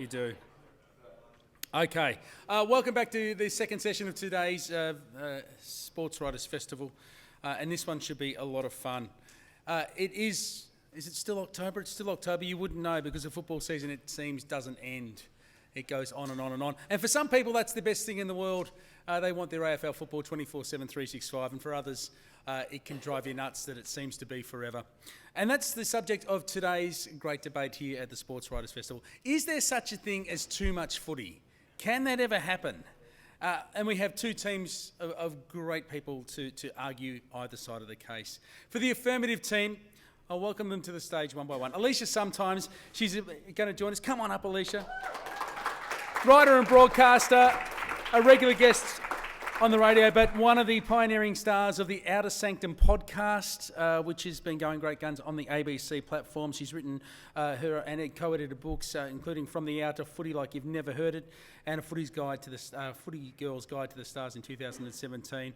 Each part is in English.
You do. Okay. Welcome back to the second session of today's Sports Writers Festival. And this one should be a lot of fun. Is it still October? It's still October. You wouldn't know because the football season, it seems, doesn't end. It goes on and on and on. And for some people, that's the best thing in the world. They want their AFL football 24/7, 365. And for others, it can drive you nuts that it seems to be forever. And that's the subject of today's great debate here at the Sports Writers Festival. Is there such a thing as too much footy? Can that ever happen? And we have two teams of great people to argue either side of the case. For the affirmative team, I'll welcome them to the stage one by one. Alicia Sometimes, she's going to join us. Come on up, Alicia. Writer and broadcaster, a regular guest on the radio, but one of the pioneering stars of the Outer Sanctum podcast, which has been going great guns on the ABC platform. She's written and co-edited books, including From the Outer, Footy Like You've Never Heard It, and a Footy Girl's Guide to the Stars in 2017.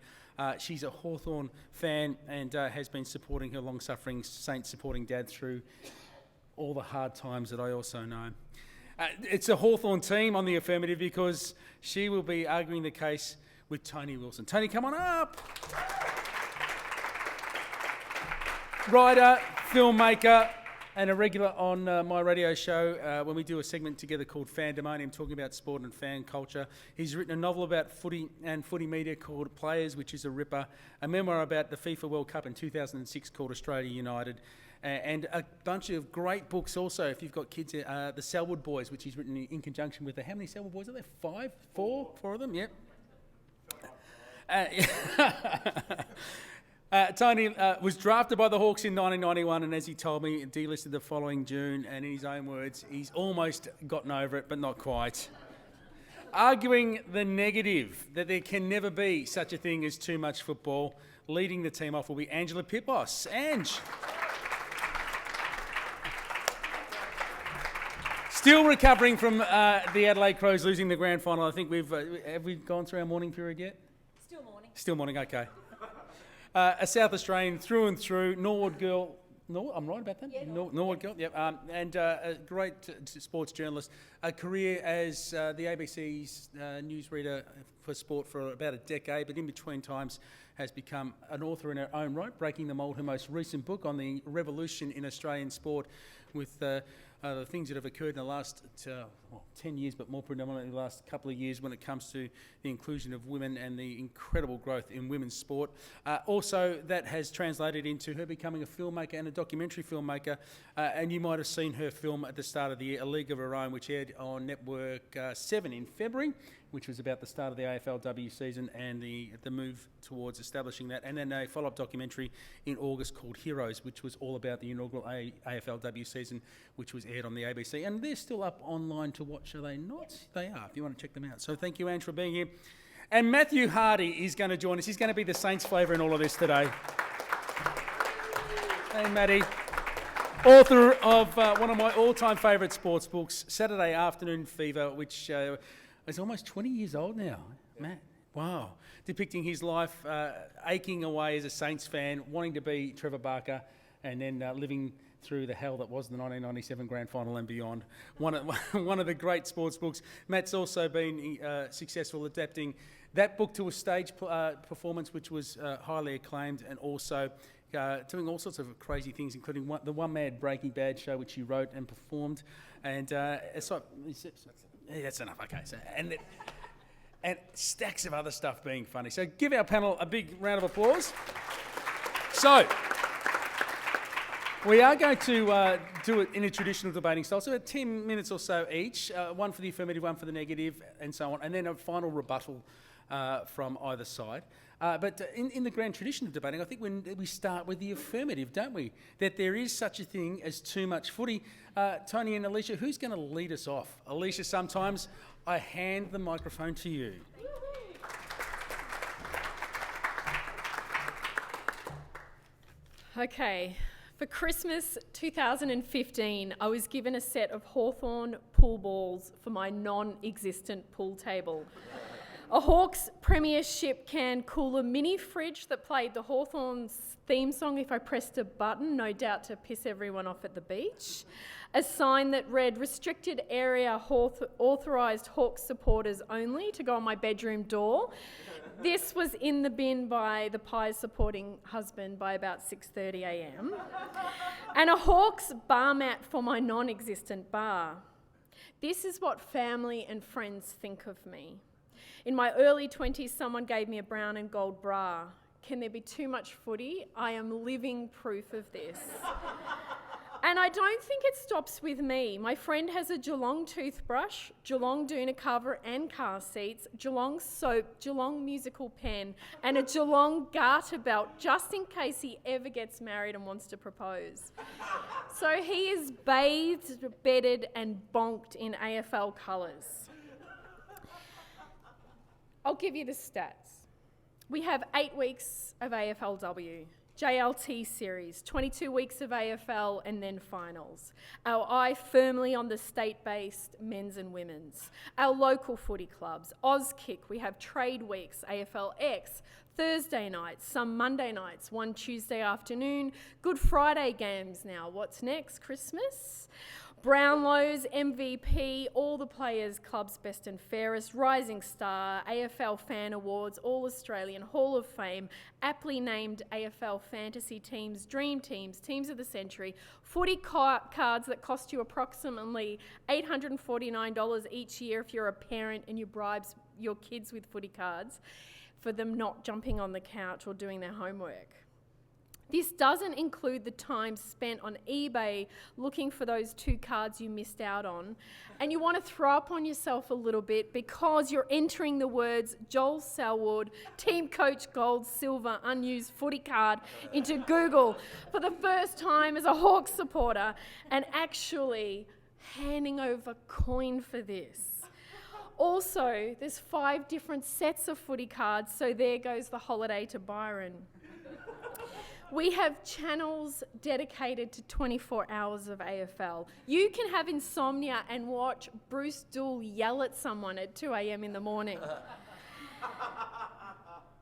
She's a Hawthorn fan and has been supporting her long-suffering Saints supporting dad through all the hard times that I also know. It's a Hawthorn team on the affirmative because she will be arguing the case with Tony Wilson. Tony, come on up. Writer, filmmaker, and a regular on my radio show when we do a segment together called Fandemonium, talking about sport and fan culture. He's written a novel about footy and footy media called Players, which is a ripper, a memoir about the FIFA World Cup in 2006 called Australia United, and a bunch of great books also, if you've got kids, the Selwood Boys, which he's written in conjunction with how many Selwood Boys are there? Four of them, yep. Tony was drafted by the Hawks in 1991, and as he told me, delisted the following June, and in his own words, he's almost gotten over it, but not quite. Arguing the negative, that there can never be such a thing as too much football, leading the team off will be Angela Pippos. Ange. Still recovering from the Adelaide Crows losing the grand final. I think have we gone through our morning period yet? Still morning, okay. A South Australian through and through, Norwood girl. I'm right about that? Yeah, Norwood girl, yep. And a great sports journalist. A career as the ABC's newsreader for sport for about a decade, but in between times has become an author in her own right, breaking the mould. Her most recent book on the revolution in Australian sport with the things that have occurred in the last 10 years, but more predominantly the last couple of years when it comes to the inclusion of women and the incredible growth in women's sport. Also, that has translated into her becoming a filmmaker and a documentary filmmaker. And you might have seen her film at the start of the year, A League of Her Own, which aired on Network 7 in February, which was about the start of the AFLW season and the move towards establishing that. And then a follow-up documentary in August called Heroes, which was all about the inaugural AFLW season, which was aired on the ABC. And they're still up online to watch, are they not? They are, if you want to check them out. So thank you, Ange, for being here. And Matthew Hardy is going to join us. He's going to be the Saints flavour in all of this today. Hey, Matty. Author of one of my all-time favourite sports books, Saturday Afternoon Fever, which is almost 20 years old now. Matt, wow. Depicting his life, aching away as a Saints fan, wanting to be Trevor Barker, and then living through the hell that was the 1997 Grand Final and beyond. One of the great sports books. Matt's also been successful adapting that book to a stage performance, which was highly acclaimed, and also doing all sorts of crazy things, including the One Mad Breaking Bad show, which he wrote and performed. And that's enough. Okay, so and stacks of other stuff being funny. So give our panel a big round of applause. So we are going to do it in a traditional debating style, so about 10 minutes or so each, one for the affirmative, one for the negative, and so on, and then a final rebuttal from either side. But in the grand tradition of debating, I think when we start with the affirmative, don't we? That there is such a thing as too much footy. Tony and Alicia, who's going to lead us off? Alicia, Sometimes I hand the microphone to you. Okay. For Christmas 2015, I was given a set of Hawthorn pool balls for my non-existent pool table. A Hawks premiership can cooler mini fridge that played the Hawthorns theme song if I pressed a button, no doubt to piss everyone off at the beach. A sign that read restricted area authorised Hawks supporters only to go on my bedroom door. This was in the bin by the Pies supporting husband by about 6:30 a.m. And a Hawks bar mat for my non-existent bar. This is what family and friends think of me. In my early 20s, someone gave me a brown and gold bra. Can there be too much footy? I am living proof of this. And I don't think it stops with me. My friend has a Geelong toothbrush, Geelong doona cover and car seats, Geelong soap, Geelong musical pen, and a Geelong garter belt just in case he ever gets married and wants to propose. So he is bathed, bedded and bonked in AFL colours. I'll give you the stats. We have 8 weeks of AFLW. JLT series, 22 weeks of AFL and then finals. Our eye firmly on the state-based men's and women's. Our local footy clubs, Auskick, we have trade weeks, AFLX, Thursday nights, some Monday nights, one Tuesday afternoon, Good Friday games now. What's next? Christmas? Brownlow's, MVP, all the players, clubs best and fairest, Rising Star, AFL Fan Awards, All-Australian, Hall of Fame, aptly named AFL Fantasy Teams, Dream Teams, Teams of the Century, footy cards that cost you approximately $849 each year if you're a parent and you bribe your kids with footy cards for them not jumping on the couch or doing their homework. This doesn't include the time spent on eBay looking for those 2 cards you missed out on, and you want to throw up on yourself a little bit because you're entering the words Joel Selwood, Team Coach Gold, Silver, unused footy card into Google for the first time as a Hawks supporter and actually handing over coin for this. Also, there's 5 different sets of footy cards, so there goes the holiday to Byron. We have channels dedicated to 24 hours of AFL. You can have insomnia and watch Bruce Dool yell at someone at 2 a.m. in the morning.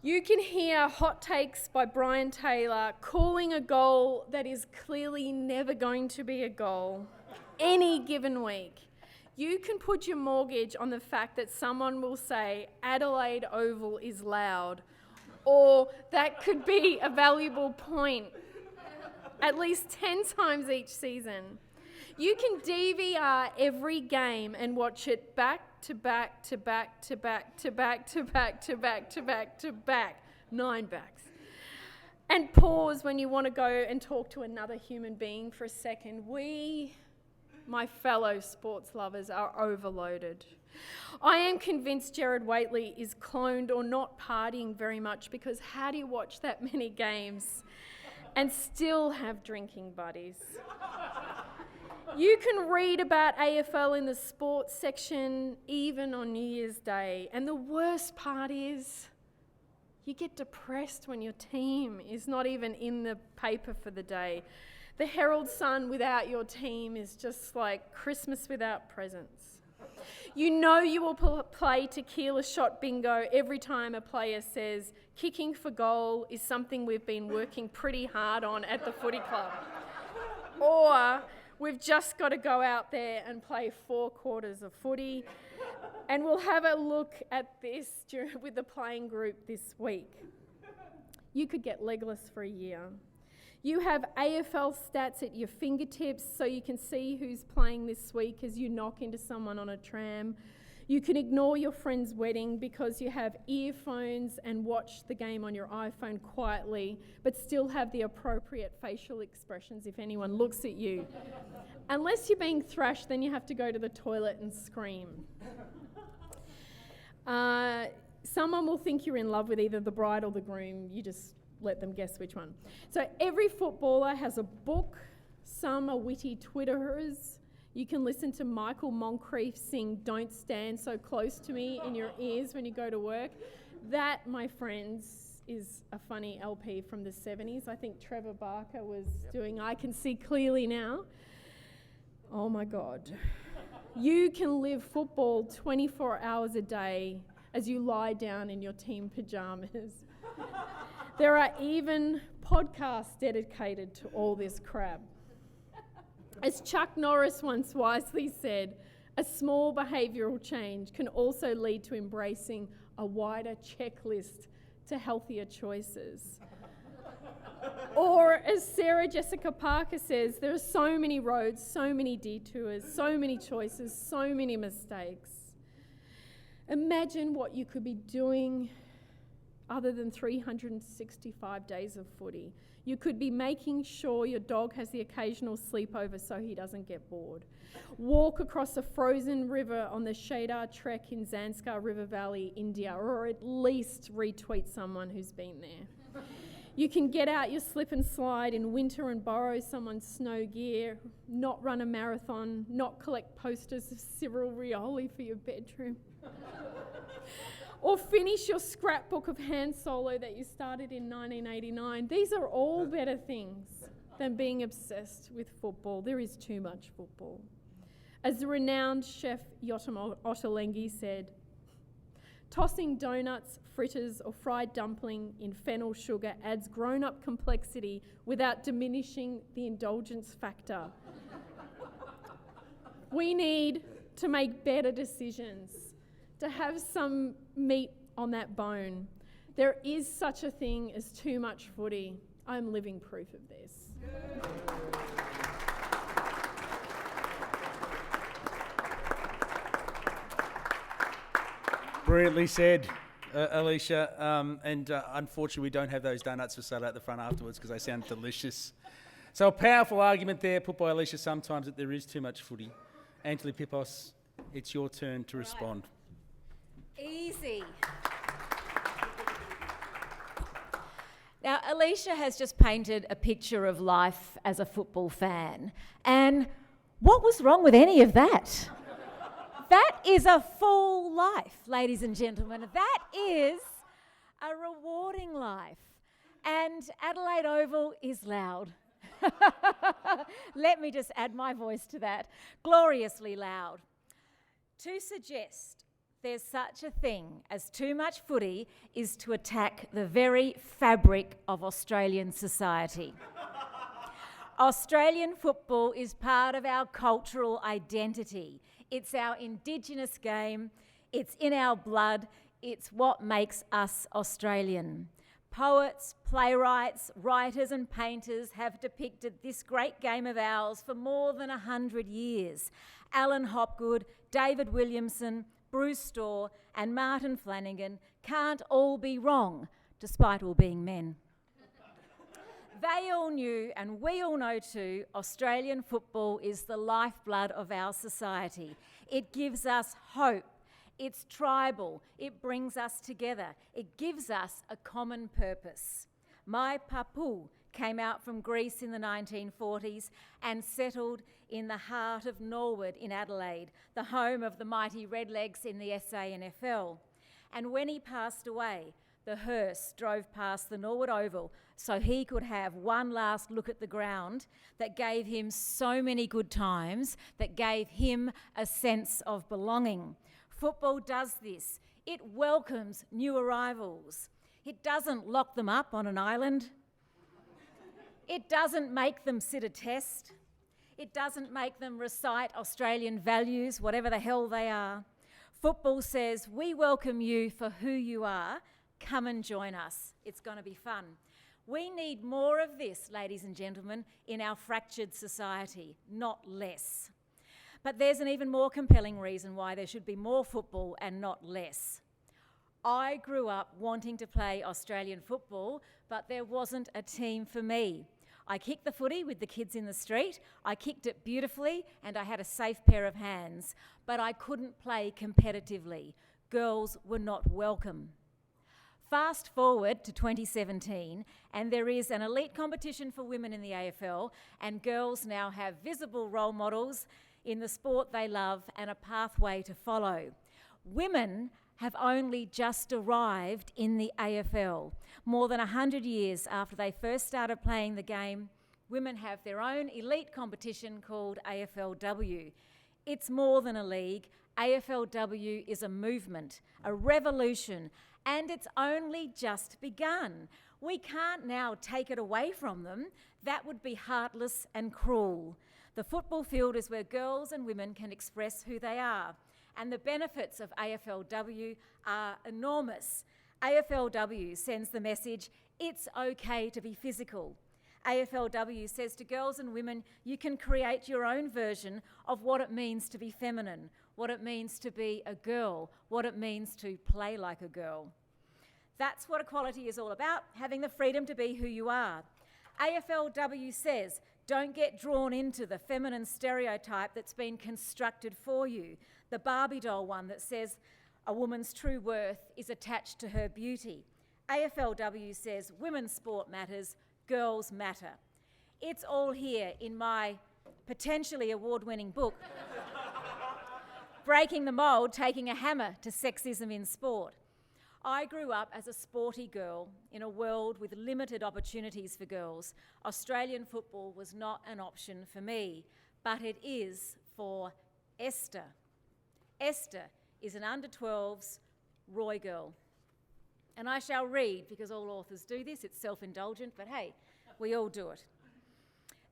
You can hear hot takes by Brian Taylor calling a goal that is clearly never going to be a goal any given week. You can put your mortgage on the fact that someone will say Adelaide Oval is loud, or that could be a valuable point at least 10 times each season. You can DVR every game and watch it back to back to back to back to back to back to back to back to back, 9 backs. And pause when you want to go and talk to another human being for a second. We, my fellow sports lovers, are overloaded. I am convinced Gerard Whateley is cloned or not partying very much, because how do you watch that many games and still have drinking buddies? You can read about AFL in the sports section even on New Year's Day, and the worst part is you get depressed when your team is not even in the paper for the day. The Herald Sun without your team is just like Christmas without presents. You know you will play tequila shot bingo every time a player says kicking for goal is something we've been working pretty hard on at the footy club. Or we've just got to go out there and play 4 quarters of footy, and we'll have a look at this with the playing group this week. You could get legless for a year. You have AFL stats at your fingertips so you can see who's playing this week as you knock into someone on a tram. You can ignore your friend's wedding because you have earphones and watch the game on your iPhone quietly, but still have the appropriate facial expressions if anyone looks at you. Unless you're being thrashed, then you have to go to the toilet and scream. Someone will think you're in love with either the bride or the groom. You just let them guess which one. So every footballer has a book. Some are witty Twitterers. You can listen to Michael Moncrief sing Don't Stand So Close to Me in your ears when you go to work. That, my friends, is a funny LP from the 70s. I think Trevor Barker was doing I Can See Clearly Now. Oh my God. You can live football 24 hours a day, as you lie down in your team pyjamas. There are even podcasts dedicated to all this crap. As Chuck Norris once wisely said, a small behavioural change can also lead to embracing a wider checklist to healthier choices. Or as Sarah Jessica Parker says, there are so many roads, so many detours, so many choices, so many mistakes. Imagine what you could be doing other than 365 days of footy. You could be making sure your dog has the occasional sleepover so he doesn't get bored. Walk across a frozen river on the Shadar Trek in Zanskar River Valley, India, or at least retweet someone who's been there. You can get out your slip and slide in winter and borrow someone's snow gear, not run a marathon, not collect posters of Cyril Rioli for your bedroom. Or finish your scrapbook of Han Solo that you started in 1989. These are all better things than being obsessed with football. There is too much football. As the renowned chef Yotam Ottolenghi said, tossing donuts, fritters or fried dumpling in fennel sugar adds grown-up complexity without diminishing the indulgence factor. We need to make better decisions, to have some meat on that bone. There is such a thing as too much footy. I'm living proof of this. Brilliantly said, Alicia. Unfortunately, we don't have those donuts for sale at the front afterwards because they sound delicious. So a powerful argument there put by Alicia Sometimes that there is too much footy. Angela Pippos, it's your turn to respond. Easy. Now, Alicia has just painted a picture of life as a football fan. And what was wrong with any of that? That is a full life, ladies and gentlemen. That is a rewarding life. And Adelaide Oval is loud. Let me just add my voice to that. Gloriously loud. To suggest there's such a thing as too much footy is to attack the very fabric of Australian society. Australian football is part of our cultural identity. It's our Indigenous game. It's in our blood. It's what makes us Australian. Poets, playwrights, writers and painters have depicted this great game of ours for more than 100 years. Alan Hopgood, David Williamson, Bruce Storr and Martin Flanagan can't all be wrong, despite all being men. They all knew, and we all know too, Australian football is the lifeblood of our society. It gives us hope. It's tribal. It brings us together. It gives us a common purpose. My papu came out from Greece in the 1940s and settled in the heart of Norwood in Adelaide, the home of the mighty Redlegs in the SANFL. And when he passed away, the hearse drove past the Norwood Oval so he could have one last look at the ground that gave him so many good times, that gave him a sense of belonging. Football does this. It welcomes new arrivals. It doesn't lock them up on an island. It doesn't make them sit a test. It doesn't make them recite Australian values, whatever the hell they are. Football says, we welcome you for who you are. Come and join us. It's going to be fun. We need more of this, ladies and gentlemen, in our fractured society, not less. But there's an even more compelling reason why there should be more football and not less. I grew up wanting to play Australian football, but there wasn't a team for me. I kicked the footy with the kids in the street, I kicked it beautifully, and I had a safe pair of hands, but I couldn't play competitively. Girls were not welcome. Fast forward to 2017, and there is an elite competition for women in the AFL, and girls now have visible role models in the sport they love and a pathway to follow. Women have only just arrived in the AFL. More than 100 years after they first started playing the game, women have their own elite competition called AFLW. It's more than a league. AFLW is a movement, a revolution, and it's only just begun. We can't now take it away from them. That would be heartless and cruel. The football field is where girls and women can express who they are, and the benefits of AFLW are enormous. AFLW sends the message, it's okay to be physical. AFLW says to girls and women, you can create your own version of what it means to be feminine, what it means to be a girl, what it means to play like a girl. That's what equality is all about, having the freedom to be who you are. AFLW says, don't get drawn into the feminine stereotype that's been constructed for you, the Barbie doll one that says a woman's true worth is attached to her beauty. AFLW says women's sport matters, girls matter. It's all here in my potentially award-winning book, Breaking the Mould, Taking a Hammer to Sexism in Sport. I grew up as a sporty girl in a world with limited opportunities for girls. Australian football was not an option for me, but it is for Esther. Esther is an under-12s Roy girl. And I shall read, because all authors do this, it's self-indulgent, but hey, we all do it.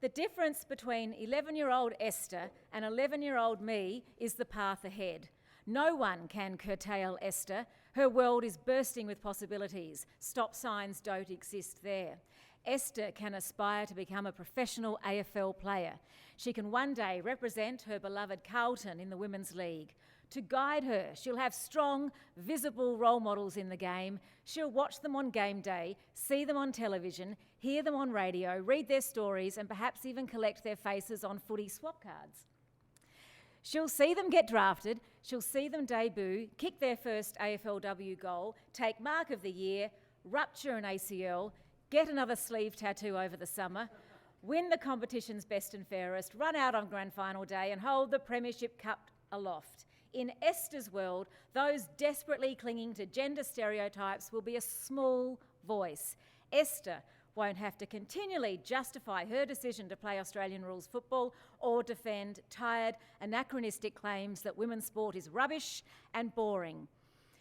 The difference between 11-year-old Esther and 11-year-old me is the path ahead. No one can curtail Esther. Her world is bursting with possibilities. Stop signs don't exist there. Esther can aspire to become a professional AFL player. She can one day represent her beloved Carlton in the Women's League. To guide her, she'll have strong, visible role models in the game. She'll watch them on game day, see them on television, hear them on radio, read their stories, and perhaps even collect their faces on footy swap cards. She'll see them get drafted, she'll see them debut, kick their first AFLW goal, take mark of the year, rupture an ACL, get another sleeve tattoo over the summer, win the competition's best and fairest, run out on grand final day and hold the Premiership Cup aloft. In Esther's world, those desperately clinging to gender stereotypes will be a small voice. Esther won't have to continually justify her decision to play Australian rules football or defend tired, anachronistic claims that women's sport is rubbish and boring.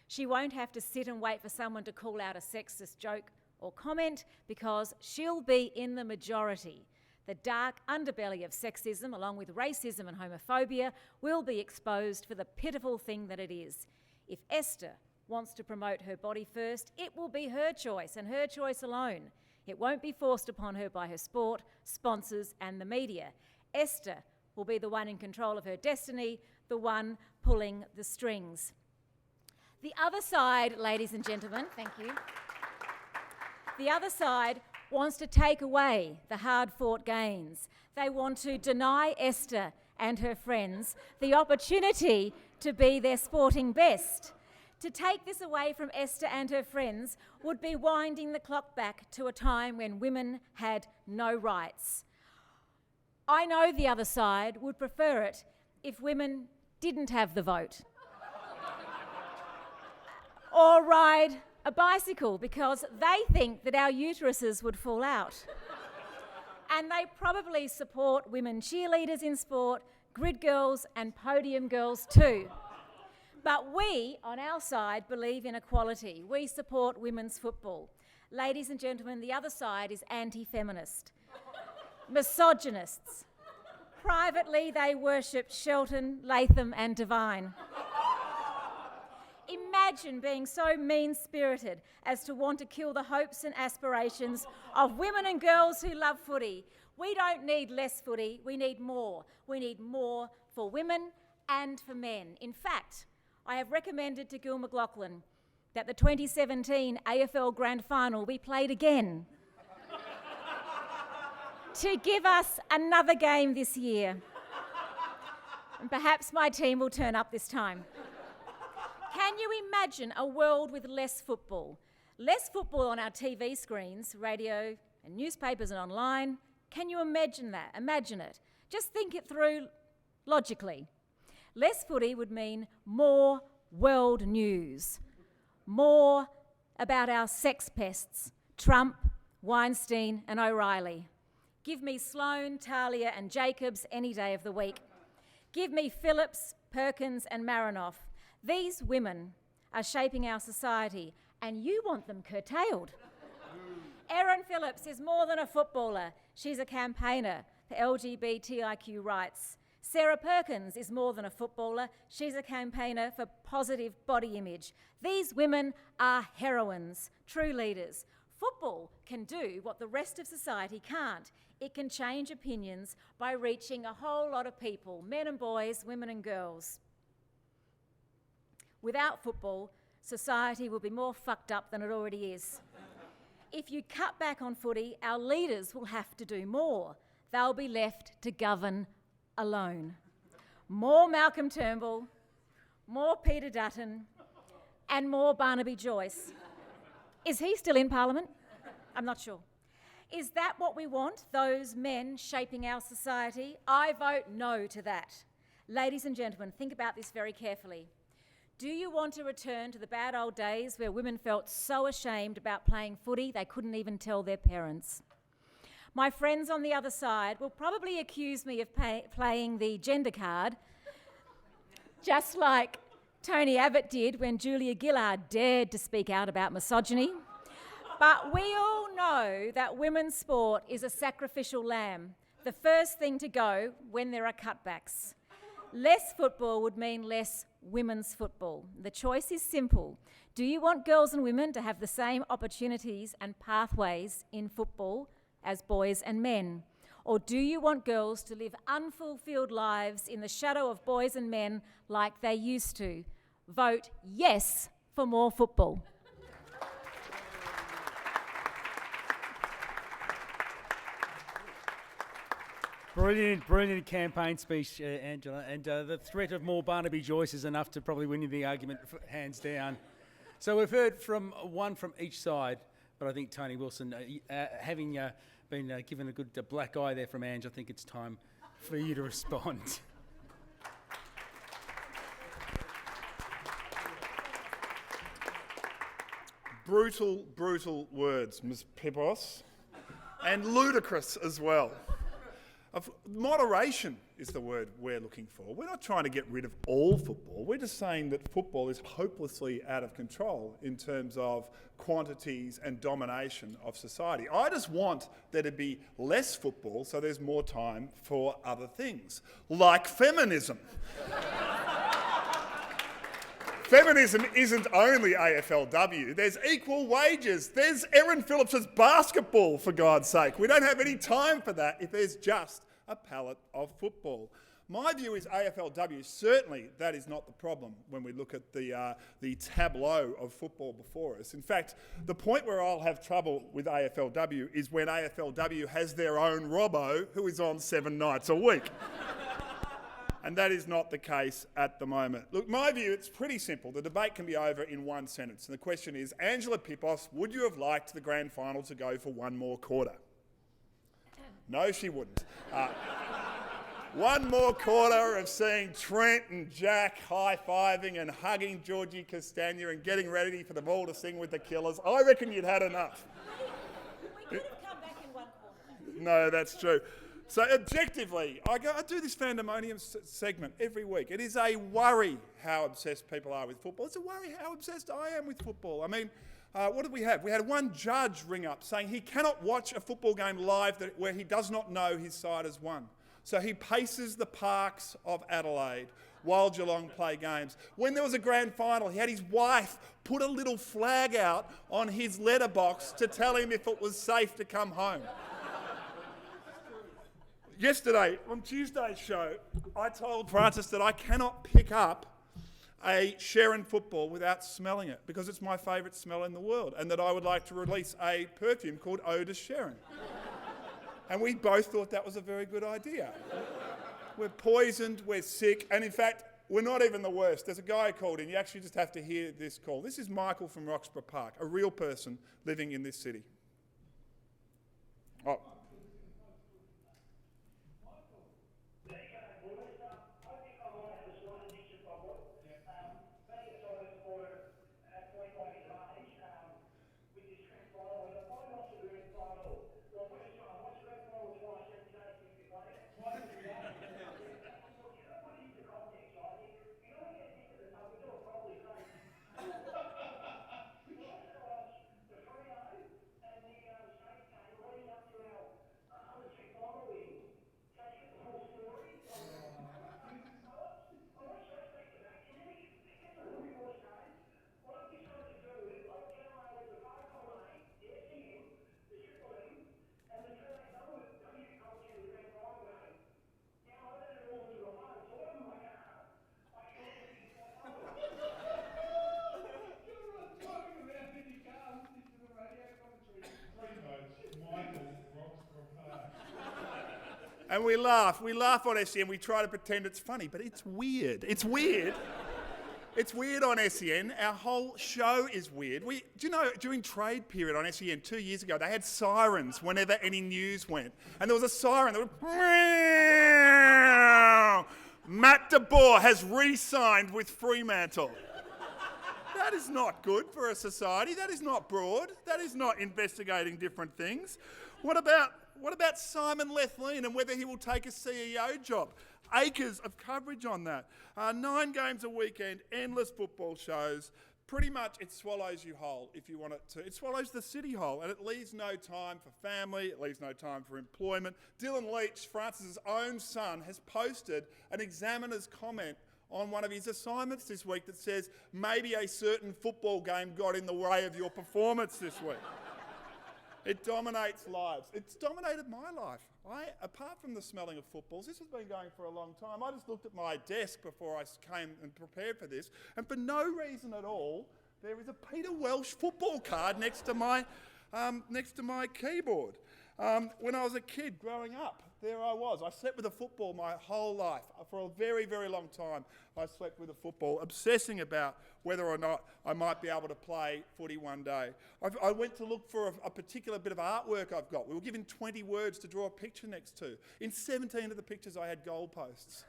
She won't have to sit and wait for someone to call out a sexist joke or comment, because she'll be in the majority. The dark underbelly of sexism, along with racism and homophobia, will be exposed for the pitiful thing that it is. If Esther wants to promote her body first, it will be her choice and her choice alone. It won't be forced upon her by her sport, sponsors and the media. Esther will be the one in control of her destiny, the one pulling the strings. The other side, ladies and gentlemen, thank you. The other side wants to take away the hard-fought gains. They want to deny Esther and her friends the opportunity to be their sporting best. To take this away from Esther and her friends would be winding the clock back to a time when women had no rights. I know the other side would prefer it if women didn't have the vote. Or ride a bicycle, because they think that our uteruses would fall out. And they probably support women cheerleaders in sport, grid girls and podium girls too. But we, on our side, believe in equality. We support women's football. Ladies and gentlemen, the other side is anti-feminist, misogynists. Privately, they worship Shelton, Latham and Devine. Imagine being so mean-spirited as to want to kill the hopes and aspirations of women and girls who love footy. We don't need less footy, we need more. We need more for women and for men. In fact, I have recommended to Gil McLachlan that the 2017 AFL Grand Final be played again to give us another game this year. And perhaps my team will turn up this time. Can you imagine a world with less football? Less football on our TV screens, radio and newspapers and online. Can you imagine that? Imagine it. Just think it through logically. Less footy would mean more world news, more about our sex pests, Trump, Weinstein and O'Reilly. Give me Sloane, Talia and Jacobs any day of the week. Give me Phillips, Perkins and Marinoff. These women are shaping our society, and you want them curtailed. Erin Phillips is more than a footballer. She's a campaigner for LGBTIQ rights. Sarah Perkins is more than a footballer. She's a campaigner for positive body image. These women are heroines, true leaders. Football can do what the rest of society can't. It can change opinions by reaching a whole lot of people, men and boys, women and girls. Without football, society will be more fucked up than it already is. If you cut back on footy, our leaders will have to do more. They'll be left to govern alone. More Malcolm Turnbull, more Peter Dutton, and more Barnaby Joyce. Is he still in Parliament? I'm not sure. Is that what we want, those men shaping our society? I vote no to that. Ladies and gentlemen, think about this very carefully. Do you want to return to the bad old days where women felt so ashamed about playing footy they couldn't even tell their parents? My friends on the other side will probably accuse me of playing the gender card, just like Tony Abbott did when Julia Gillard dared to speak out about misogyny. But we all know that women's sport is a sacrificial lamb, the first thing to go when there are cutbacks. Less football would mean less women's football. The choice is simple. Do you want girls and women to have the same opportunities and pathways in football as boys and men? Or do you want girls to live unfulfilled lives in the shadow of boys and men like they used to? Vote yes for more football. Brilliant campaign speech, Angela. And the threat of more Barnaby Joyce is enough to probably win you the argument, hands down. So we've heard from one from each side, but I think Tony Wilson, having been given a good black eye there from Ange, I think it's time for you to respond. Brutal words, Ms. Pippos, and ludicrous as well. Moderation is the word we're looking for. We're not trying to get rid of all football. We're just saying that football is hopelessly out of control in terms of quantities and domination of society. I just want there to be less football so there's more time for other things, like feminism. Feminism isn't only AFLW. There's equal wages. There's Erin Phillips' basketball, for God's sake. We don't have any time for that if there's just a palette of football. My view is AFLW, certainly that is not the problem when we look at the tableau of football before us. In fact, the point where I'll have trouble with AFLW is when AFLW has their own Robbo who is on 7 nights a week. And that is not the case at the moment. Look, my view, it's pretty simple. The debate can be over in one sentence. And the question is, Angela Pippos, would you have liked the grand final to go for one more quarter? No, she wouldn't. One more quarter of seeing Trent and Jack high-fiving and hugging Georgie Castagna and getting ready for them all to sing with the Killers. I reckon you'd had enough. We could have come back in one quarter. No, that's true. So objectively, I do this Fandemonium segment every week. It is a worry how obsessed people are with football. It's a worry how obsessed I am with football. I mean, what did we have? We had one judge ring up saying he cannot watch a football game live where he does not know his side has won. So he paces the parks of Adelaide while Geelong play games. When there was a grand final, he had his wife put a little flag out on his letterbox to tell him if it was safe to come home. Yesterday, on Tuesday's show, I told Francis that I cannot pick up a Sharon football without smelling it because it's my favourite smell in the world, and that I would like to release a perfume called Eau de Sharon. And we both thought that was a very good idea. We're poisoned, we're sick, and in fact, we're not even the worst. There's a guy who called in. You actually just have to hear this call. This is Michael from Roxburgh Park, a real person living in this city. Oh. And we laugh on SEN, we try to pretend it's funny, but it's weird. It's weird. It's weird on SEN. Our whole show is weird. Do you know, during trade period on SEN 2 years ago, they had sirens whenever any news went. And there was a siren that would... Matt de Boer has re-signed with Fremantle. That is not good for a society. That is not broad. That is not investigating different things. What about Simon Lethlean and whether he will take a CEO job? Acres of coverage on that. 9 games a weekend, endless football shows. Pretty much it swallows you whole if you want it to. It swallows the city whole, and it leaves no time for family, it leaves no time for employment. Dylan Leach, Francis's own son, has posted an examiner's comment on one of his assignments this week that says, maybe a certain football game got in the way of your performance this week. It dominates lives. It's dominated my life. Apart from the smelling of footballs, this has been going for a long time. I just looked at my desk before I came and prepared for this, and for no reason at all, there is a Peter Welsh football card next to my keyboard. When I was a kid growing up, there I was. I slept with a football my whole life. For a very, very long time, I slept with a football, obsessing about whether or not I might be able to play footy one day. I went to look for a particular bit of artwork I've got. We were given 20 words to draw a picture next to. In 17 of the pictures, I had goalposts.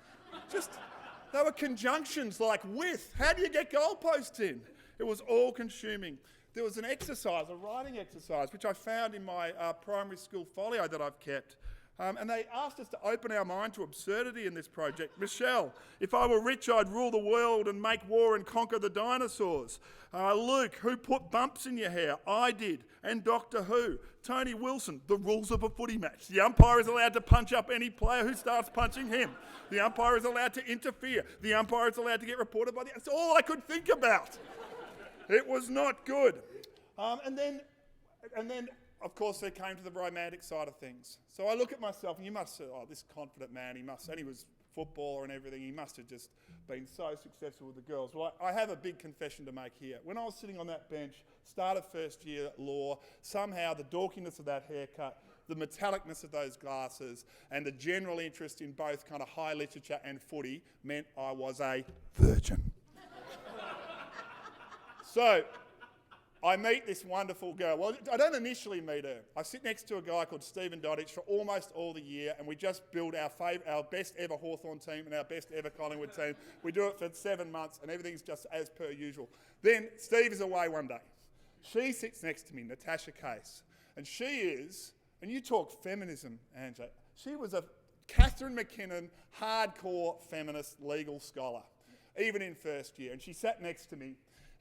They were conjunctions like with. How do you get goalposts in? It was all-consuming. There was an exercise, a writing exercise, which I found in my primary school folio that I've kept. And they asked us to open our mind to absurdity in this project. Michelle, if I were rich, I'd rule the world and make war and conquer the dinosaurs. Luke, who put bumps in your hair? I did. And Doctor Who. Tony Wilson, the rules of a footy match. The umpire is allowed to punch up any player who starts punching him. The umpire is allowed to interfere. The umpire is allowed to get reported by the... That's all I could think about. It was not good. And then, of course, they came to the romantic side of things. So I look at myself, and you must say, oh, this confident man, and he was a footballer and everything, he must have just been so successful with the girls. Well, I have a big confession to make here. When I was sitting on that bench, started first year law, somehow the dorkiness of that haircut, the metallicness of those glasses, and the general interest in both kind of high literature and footy meant I was a virgin. So I meet this wonderful girl. Well, I don't initially meet her. I sit next to a guy called Stephen Dodditch for almost all the year, and we just build our best ever Hawthorn team and our best ever Collingwood team. We do it for 7 months, and everything's just as per usual. Then Steve is away one day. She sits next to me, Natasha Case, and she is, and you talk feminism, Angela, she was a Catherine McKinnon hardcore feminist legal scholar, even in first year, and she sat next to me.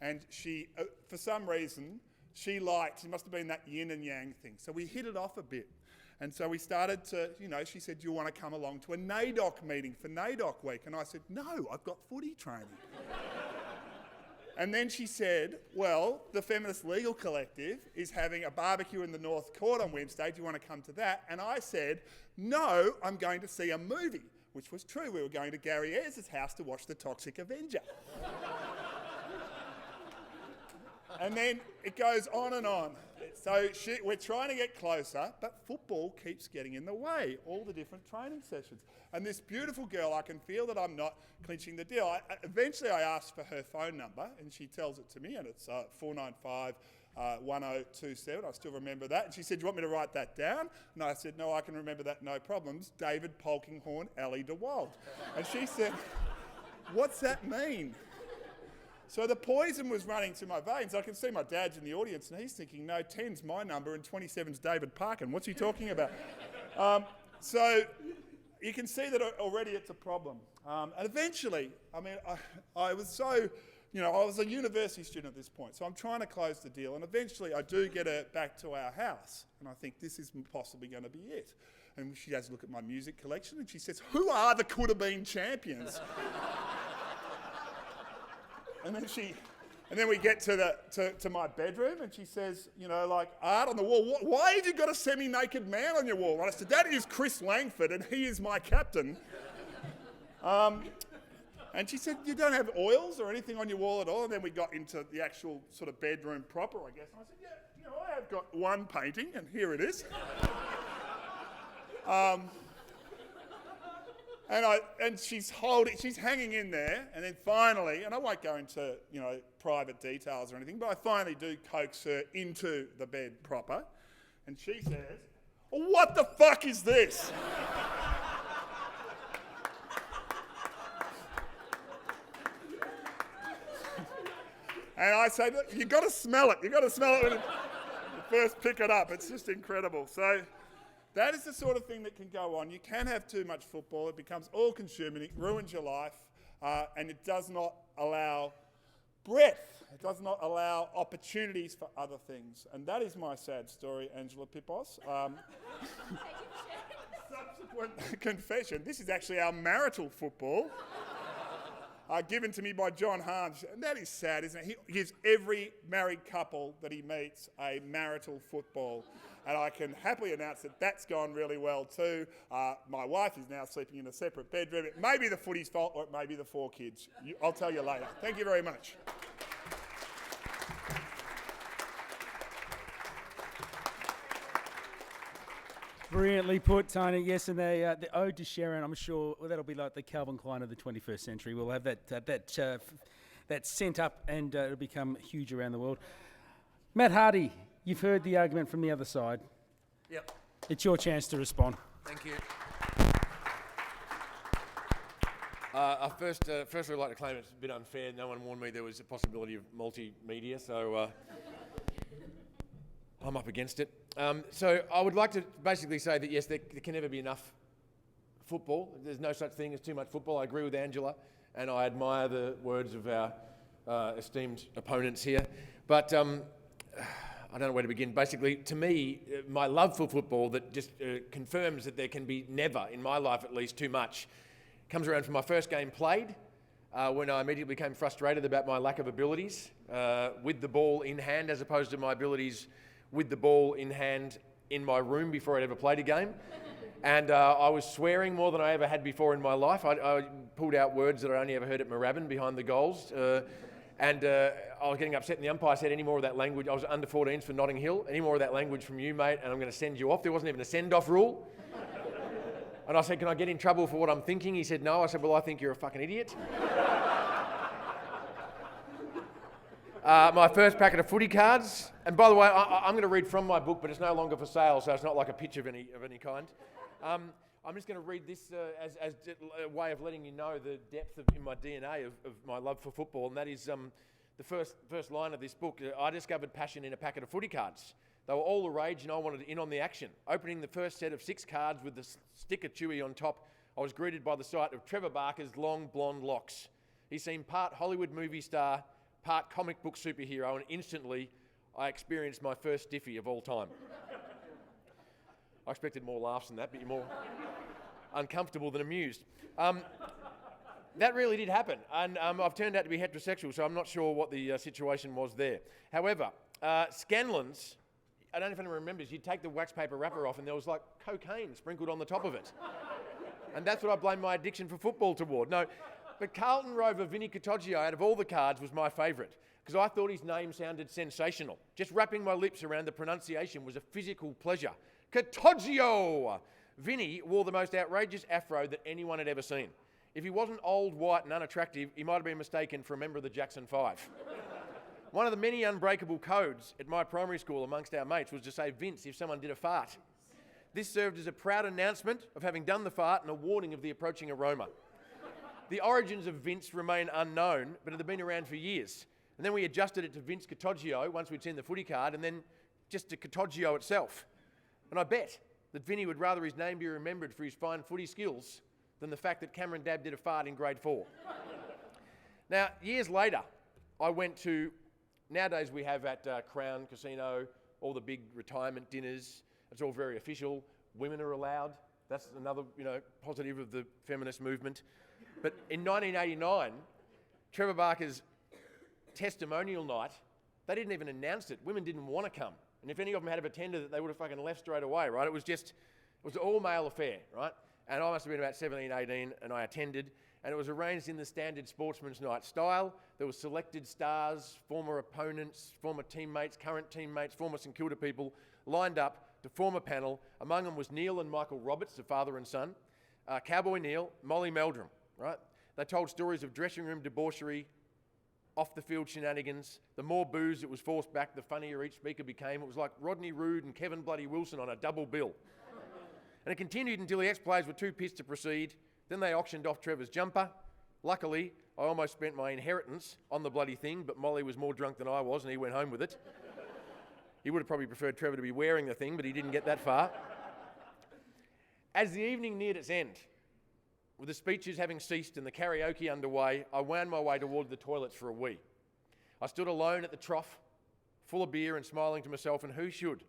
And she, for some reason, it must have been that yin and yang thing. So we hit it off a bit. And so we started to, she said, do you want to come along to a NAIDOC meeting for NAIDOC week? And I said, no, I've got footy training. And then she said, well, the Feminist Legal Collective is having a barbecue in the North Court on Wednesday. Do you want to come to that? And I said, no, I'm going to see a movie, which was true. We were going to Gary Ayres' house to watch The Toxic Avenger. And then it goes on and on. So we're trying to get closer, but football keeps getting in the way, all the different training sessions. And this beautiful girl, I can feel that I'm not clinching the deal. Eventually I asked for her phone number, and she tells it to me, and it's 495 1027. I still remember that. And she said, do you want me to write that down? And I said, no, I can remember that, no problems. David Polkinghorne, Ellie DeWald. And she said, what's that mean? So the poison was running through my veins. I can see my dad's in the audience, and he's thinking, no, 10's my number and 27's David Parkin. What's he talking about? So you can see that already it's a problem. And eventually, I was so, I was a university student at this point, so I'm trying to close the deal. And eventually I do get her back to our house, and I think this is possibly going to be it. And she has a look at my music collection, and she says, who are the could-have-been champions? And then we get to my bedroom, and she says, art on the wall. Why have you got a semi-naked man on your wall? And I said, that is Chris Langford, and he is my captain. And she said, you don't have oils or anything on your wall at all? And then we got into the actual sort of bedroom proper, I guess. And I said, yeah, I have got one painting, and here it is. And she's hanging in there, and then finally, and I won't go into private details or anything, but I finally do coax her into the bed proper, and she says, "What the fuck is this?" And I say, "Look, you got to smell it. You got to smell it when you first pick it up. It's just incredible." So that is the sort of thing that can go on. You can have too much football. It becomes all-consuming. It ruins your life, and it does not allow breadth. It does not allow opportunities for other things. And that is my sad story, Angela Pippos. Subsequent confession. This is actually our marital football. Given to me by John Harms. And that is sad, isn't it? He gives every married couple that he meets a marital football. And I can happily announce that that's gone really well too. My wife is now sleeping in a separate bedroom. It may be the footy's fault or it may be the 4 kids. I'll tell you later. Thank you very much. Brilliantly put, Tony. Yes, and the ode to Sharon, I'm sure that'll be like the Calvin Klein of the 21st century. We'll have that sent up and it'll become huge around the world. Matt Hardy, you've heard the argument from the other side. Yep. It's your chance to respond. Thank you. I first would like to claim it's a bit unfair. No one warned me there was a possibility of multimedia, so I'm up against it. So I would like to basically say that yes, there can never be enough football. There's no such thing as too much football. I agree with Angela, and I admire the words of our esteemed opponents here. But I don't know where to begin. Basically, to me, my love for football that just confirms that there can be never, in my life at least, too much, comes around from my first game played, when I immediately became frustrated about my lack of abilities with the ball in hand as opposed to my abilities with the ball in hand in my room before I'd ever played a game. And I was swearing more than I ever had before in my life. I pulled out words that I only ever heard at Moorabbin behind the goals. And I was getting upset, and the umpire said, "Any more of that language," I was under 14s for Notting Hill, "Any more of that language from you, mate, and I'm going to send you off." There wasn't even a send-off rule. And I said, "Can I get in trouble for what I'm thinking?" He said, "No." I said, "Well, I think you're a fucking idiot." My first packet of footy cards, and by the way, I'm going to read from my book, but it's no longer for sale, so it's not like a pitch of any kind. I'm just going to read this as a way of letting you know the depth in my DNA of my love for football, and that is the first line of this book. I discovered passion in a packet of footy cards. They were all the rage, and I wanted in on the action. Opening the first set of 6 cards with the sticker Chewy on top, I was greeted by the sight of Trevor Barker's long blonde locks. He seemed part Hollywood movie star, part comic book superhero, and instantly I experienced my first stiffy of all time. I expected more laughs than that, but you're more uncomfortable than amused. That really did happen, and I've turned out to be heterosexual, so I'm not sure what the situation was there. However, Scanlon's, I don't know if anyone remembers, you'd take the wax paper wrapper off and there was like cocaine sprinkled on the top of it. And that's what I blame my addiction for football toward. No, but Carlton Rover Vinny Catoggio, out of all the cards, was my favourite because I thought his name sounded sensational. Just wrapping my lips around the pronunciation was a physical pleasure. Catoggio! Vinny wore the most outrageous afro that anyone had ever seen. If he wasn't old, white and unattractive, he might have been mistaken for a member of the Jackson 5. One of the many unbreakable codes at my primary school amongst our mates was to say Vince if someone did a fart. This served as a proud announcement of having done the fart and a warning of the approaching aroma. The origins of Vince remain unknown, but it had been around for years. And then we adjusted it to Vince Catoggio once we'd seen the footy card, and then just to Catoggio itself. And I bet that Vinny would rather his name be remembered for his fine footy skills than the fact that Cameron Dabb did a fart in grade 4. Now, years later, I went to, nowadays we have at Crown Casino, all the big retirement dinners. It's all very official. Women are allowed. That's another, positive of the feminist movement. But in 1989, Trevor Barker's testimonial night, they didn't even announce it. Women didn't want to come. And if any of them had attended it, they would have fucking left straight away, right? It was an all-male affair, right? And I must have been about 17, 18, and I attended. And it was arranged in the standard sportsman's night style. There were selected stars, former opponents, former teammates, current teammates, former St Kilda people, lined up to form a panel. Among them was Neil and Michael Roberts, the father and son. Cowboy Neil, Molly Meldrum, right? They told stories of dressing room debauchery, off-the-field shenanigans. The more booze that was forced back, the funnier each speaker became. It was like Rodney Roode and Kevin Bloody Wilson on a double bill. And it continued until the ex-players were too pissed to proceed. Then they auctioned off Trevor's jumper. Luckily, I almost spent my inheritance on the bloody thing, but Molly was more drunk than I was and he went home with it. He would have probably preferred Trevor to be wearing the thing, but he didn't get that far. As the evening neared its end, with the speeches having ceased and the karaoke underway, I wound my way toward the toilets for a wee. I stood alone at the trough, full of beer and smiling to myself, and who should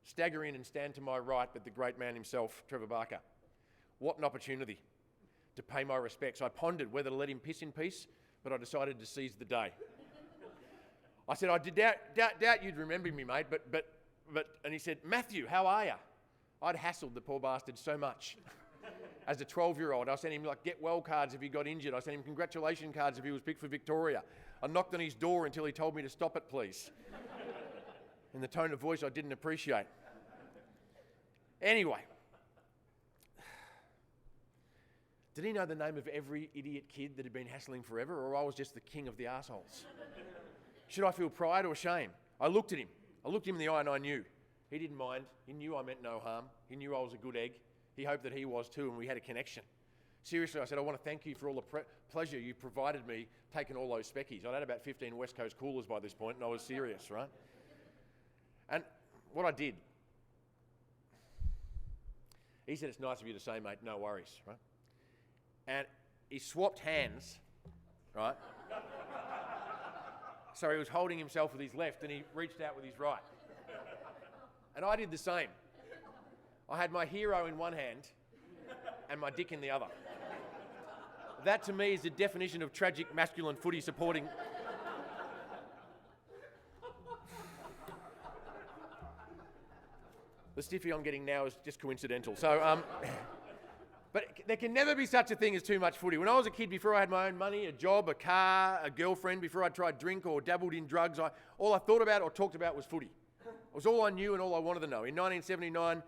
stagger in and stand to my right but the great man himself, Trevor Barker. What an opportunity to pay my respects. I pondered whether to let him piss in peace, but I decided to seize the day. I said, I did doubt you'd remember me, mate, but, and he said, Matthew, how are you? I'd hassled the poor bastard so much. As a 12-year-old, I sent him like get well cards if he got injured. I sent him congratulation cards if he was picked for Victoria. I knocked on his door until he told me to stop it, please. In the tone of voice I didn't appreciate. Anyway, did he know the name of every idiot kid that had been hassling forever, or I was just the king of the arseholes? Should I feel pride or shame? I looked at him in the eye and I knew. He didn't mind. He knew I meant no harm. He knew I was a good egg. He hoped that he was too, and we had a connection. Seriously, I said, I want to thank you for all the pleasure you provided me taking all those speckies. I'd had about 15 West Coast coolers by this point, and I was serious, right? And what I did, he said, it's nice of you to say, mate, no worries, right? And he swapped hands, right? So he was holding himself with his left, and he reached out with his right. And I did the same. I had my hero in one hand and my dick in the other. That to me is the definition of tragic masculine footy supporting. The stiffy I'm getting now is just coincidental. So, but there can never be such a thing as too much footy. When I was a kid, before I had my own money, a job, a car, a girlfriend, before I tried drink or dabbled in drugs, all I thought about or talked about was footy. It was all I knew and all I wanted to know. In 1979,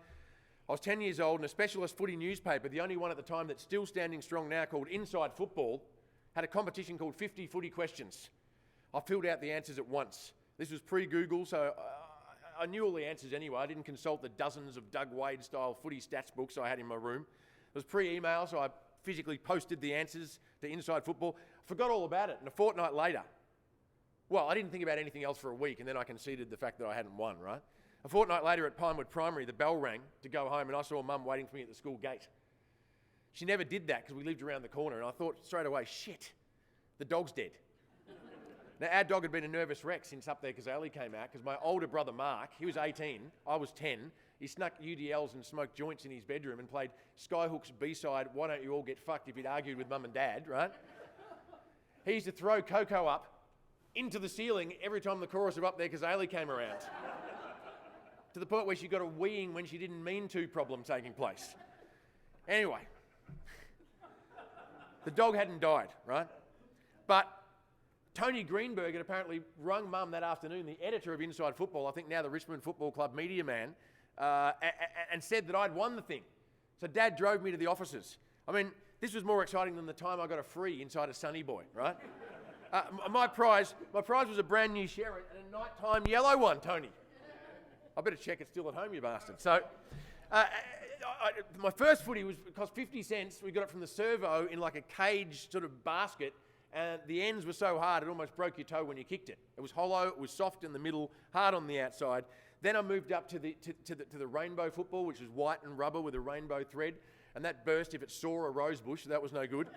I was 10 years old and a specialist footy newspaper, the only one at the time that's still standing strong now, called Inside Football, had a competition called 50 Footy Questions. I filled out the answers at once. This was pre-Google, so I knew all the answers anyway. I didn't consult the dozens of Doug Wade-style footy stats books I had in my room. It was pre-email, so I physically posted the answers to Inside Football. I forgot all about it, and a fortnight later, well, I didn't think about anything else for a week, and then I conceded the fact that I hadn't won, right? A fortnight later at Pinewood Primary, the bell rang to go home, and I saw Mum waiting for me at the school gate. She never did that because we lived around the corner, and I thought straight away, shit, the dog's dead. Now, our dog had been a nervous wreck since Up There Kazali came out, because my older brother Mark, he was 18, I was 10, he snuck UDLs and smoked joints in his bedroom and played Skyhook's B-side, Why Don't You All Get Fucked, if he'd argued with Mum and Dad, right? He used to throw Coco up into the ceiling every time the chorus of Up There Kazali came around. To the point where she got a weeing when she didn't mean to problem taking place. Anyway, the dog hadn't died, right? But Tony Greenberg had apparently rung Mum that afternoon, the editor of Inside Football, I think now the Richmond Football Club media man, and said that I'd won the thing. So Dad drove me to the offices. I mean, this was more exciting than the time I got a free inside a Sunny Boy, right? My prize was a brand new Sherry and a nighttime yellow one, Tony. I better check it's still at home, you bastard. So, my first footy cost 50 cents. We got it from the servo in like a cage sort of basket, and the ends were so hard it almost broke your toe when you kicked it. It was hollow, it was soft in the middle, hard on the outside. Then I moved up to the rainbow football, which was white and rubber with a rainbow thread, and that burst if it saw a rose bush. That was no good.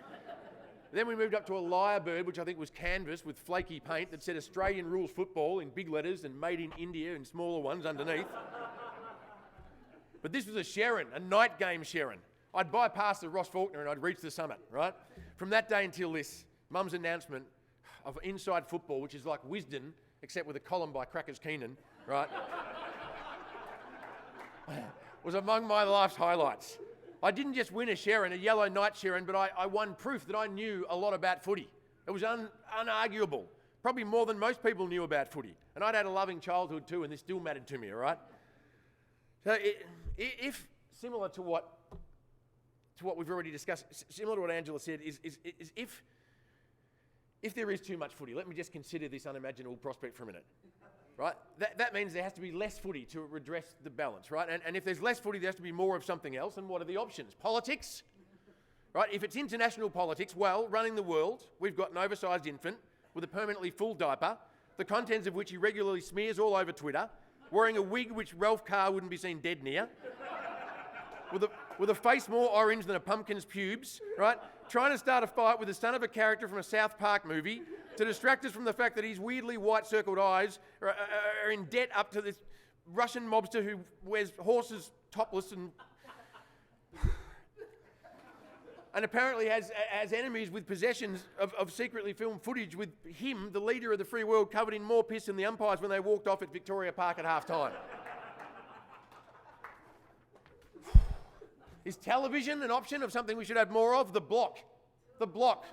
Then we moved up to a lyrebird, which I think was canvas with flaky paint that said Australian Rules Football in big letters and Made in India in smaller ones underneath. But this was a Sherrin, a night game Sherrin. I'd bypass the Ross Faulkner and I'd reach the summit, right? From that day until this, Mum's announcement of Inside Football, which is like Wisden, except with a column by Crackers Keenan, right? was among my life's highlights. I didn't just win a Sherrin, a yellow night Sherrin, but I won proof that I knew a lot about footy. It was unarguable, probably more than most people knew about footy. And I'd had a loving childhood too, and this still mattered to me, all right? So if, similar to what to what we've already discussed, similar to what Angela said, is if there is too much footy, let me just consider this unimaginable prospect for a minute. Right? That means there has to be less footy to redress the balance, right? And if there's less footy, there has to be more of something else. And what are the options? Politics, right? If it's international politics, well, running the world, we've got an oversized infant with a permanently full diaper, the contents of which he regularly smears all over Twitter, wearing a wig which Ralph Carr wouldn't be seen dead near, with a face more orange than a pumpkin's pubes, right? Trying to start a fight with the son of a character from a South Park movie to distract us from the fact that his weirdly white-circled eyes are in debt up to this Russian mobster who wears horses topless and apparently has enemies with possessions of secretly filmed footage with him, the leader of the free world, covered in more piss than the umpires when they walked off at Victoria Park at half-time. Is television an option of something we should have more of? The Block. The Block.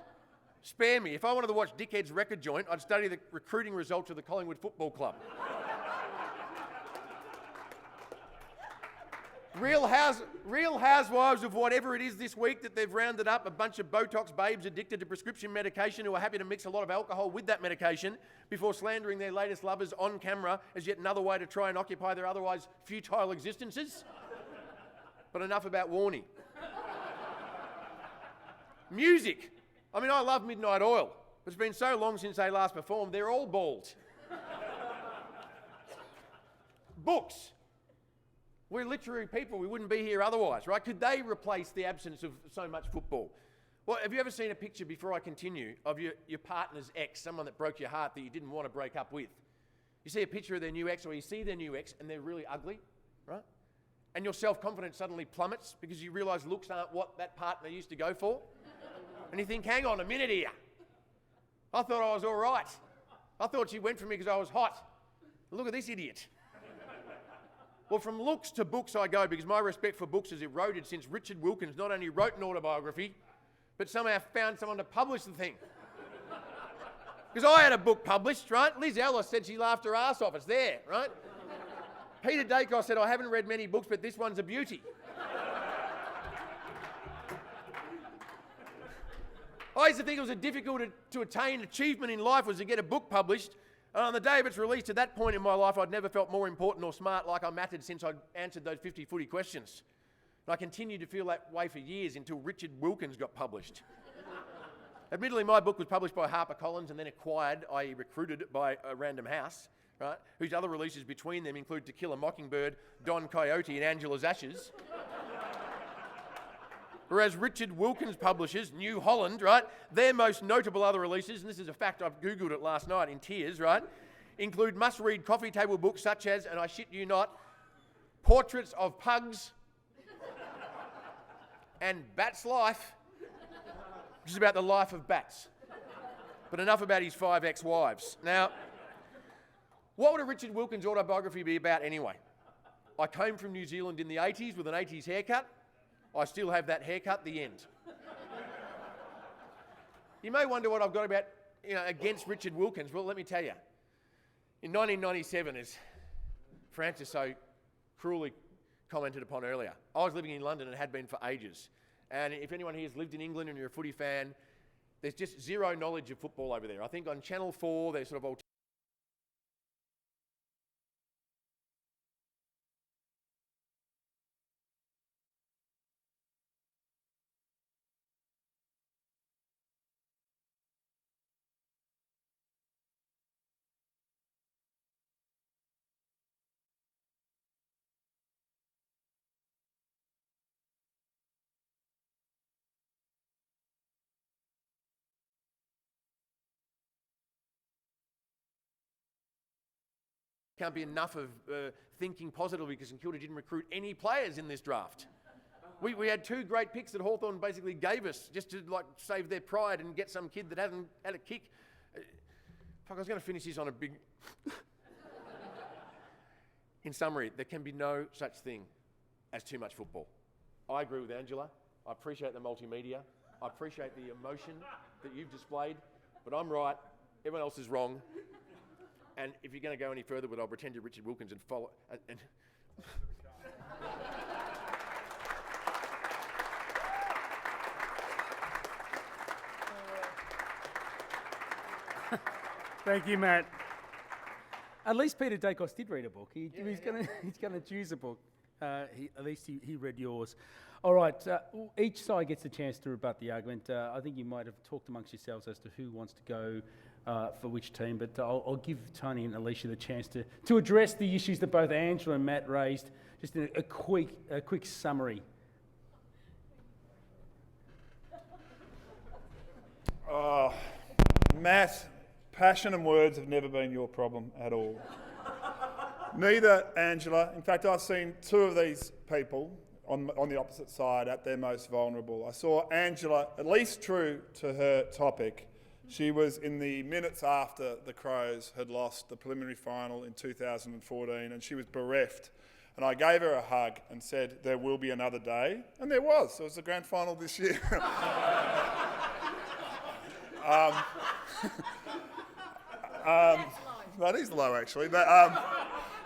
Spare me. If I wanted to watch Dickhead's record joint, I'd study the recruiting results of the Collingwood Football Club. Real Housewives of whatever it is this week that they've rounded up a bunch of Botox babes addicted to prescription medication who are happy to mix a lot of alcohol with that medication before slandering their latest lovers on camera as yet another way to try and occupy their otherwise futile existences. But enough about Warnie. Music. I mean, I love Midnight Oil. It's been so long since they last performed, they're all bald. Books. We're literary people. We wouldn't be here otherwise, right? Could they replace the absence of so much football? Well, have you ever seen a picture, before I continue, of your partner's ex, someone that broke your heart that you didn't want to break up with? You see a picture of their new ex, or you see their new ex, and they're really ugly, right? And your self-confidence suddenly plummets because you realise looks aren't what that partner used to go for. And you think, hang on a minute here. I thought I was all right. I thought she went for me because I was hot. Look at this idiot. Well, from looks to books I go because my respect for books has eroded since Richard Wilkins not only wrote an autobiography, but somehow found someone to publish the thing. Because I had a book published, right? Liz Ellis said she laughed her ass off. It's there, right? Peter Dacos said, I haven't read many books, but this one's a beauty. I used to think it was a difficult to attain achievement in life was to get a book published. And on the day of its release, at that point in my life, I'd never felt more important or smart like I mattered since I'd answered those 50 footy questions. And I continued to feel that way for years until Richard Wilkins got published. Admittedly, my book was published by HarperCollins and then acquired, i.e. recruited by a Random House, right, whose other releases between them include To Kill a Mockingbird, Don Quixote and Angela's Ashes. Whereas Richard Wilkins publishes New Holland, right, their most notable other releases, and this is a fact, I've Googled it last night in tears, right, include must-read coffee table books such as, and I shit you not, Portraits of Pugs and Bat's Life, which is about the life of bats. But enough about his 5 ex-wives. Now, what would a Richard Wilkins autobiography be about anyway? I came from New Zealand in the 80s with an 80s haircut. I still have that haircut, the end. You may wonder what I've got about, against Richard Wilkins. Well, let me tell you. In 1997, as Francis so cruelly commented upon earlier, I was living in London and had been for ages. And if anyone here has lived in England and you're a footy fan, there's just zero knowledge of football over there. I think on Channel 4, there's sort of can't be enough of thinking positively because St Kilda didn't recruit any players in this draft. We had 2 great picks that Hawthorn basically gave us just to save their pride and get some kid that hadn't had a kick. Fuck, I was going to finish this on a big... In summary, there can be no such thing as too much football. I agree with Angela. I appreciate the multimedia. I appreciate the emotion that you've displayed, but I'm right. Everyone else is wrong. And if you're going to go any further with it, I'll pretend you're Richard Wilkins and follow... Thank you, Matt. At least Peter Dacos did read a book. He's gonna choose a book. At least he read yours. All right. Each side gets a chance to rebut the argument. I think you might have talked amongst yourselves as to who wants to go for which team, but I'll give Tony and Alicia the chance to address the issues that both Angela and Matt raised. Just in a quick summary. Matt, passion and words have never been your problem at all. Neither Angela. In fact, I've seen two of these people on the opposite side at their most vulnerable. I saw Angela, at least true to her topic. She was in the minutes after the Crows had lost the preliminary final in 2014, and she was bereft. And I gave her a hug and said, there will be another day. And there was. It was the grand final this year. That is low, actually. But,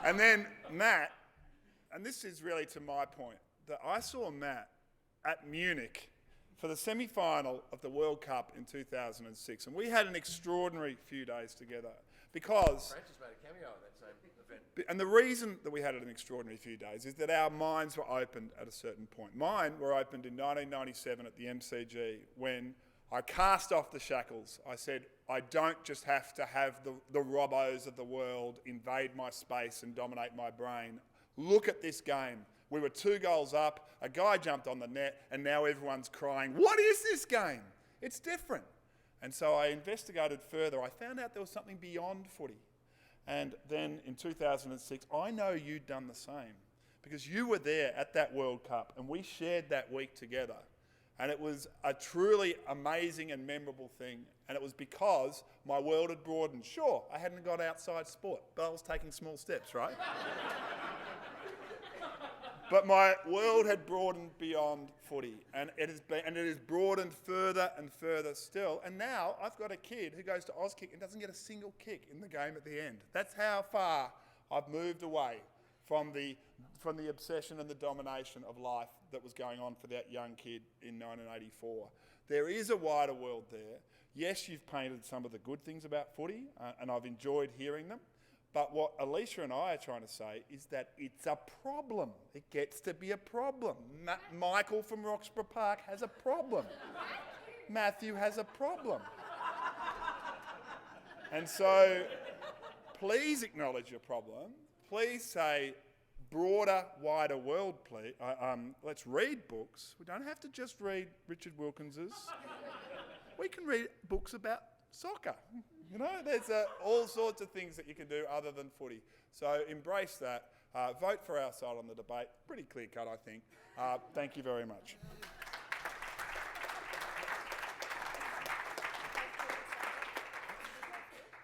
and then Matt, and this is really to my point, that I saw Matt at Munich for the semi-final of the World Cup in 2006. And we had an extraordinary few days together because... Francis made a cameo in that same event. And the reason that we had an extraordinary few days is that our minds were opened at a certain point. Mine were opened in 1997 at the MCG when I cast off the shackles. I said, I don't just have to have the Robbos of the world invade my space and dominate my brain. Look at this game. We were 2 goals up, a guy jumped on the net, and now everyone's crying, what is this game? It's different. And so I investigated further. I found out there was something beyond footy. And then in 2006, I know you'd done the same because you were there at that World Cup and we shared that week together. And it was a truly amazing and memorable thing. And it was because my world had broadened. Sure, I hadn't got outside sport, but I was taking small steps, right? But my world had broadened beyond footy, and it has broadened further and further still. And now I've got a kid who goes to Auskick and doesn't get a single kick in the game at the end. That's how far I've moved away from the obsession and the domination of life that was going on for that young kid in 1984. There is a wider world there. Yes, you've painted some of the good things about footy, and I've enjoyed hearing them. But what Alicia and I are trying to say is that it's a problem. It gets to be a problem. Michael from Roxburgh Park has a problem. Matthew has a problem. And so please acknowledge your problem. Please say broader, wider world, please. Let's read books. We don't have to just read Richard Wilkins's. We can read books about soccer. You know, there's all sorts of things that you can do other than footy. So embrace that. Vote for our side on the debate. Pretty clear cut, I think. Thank you very much.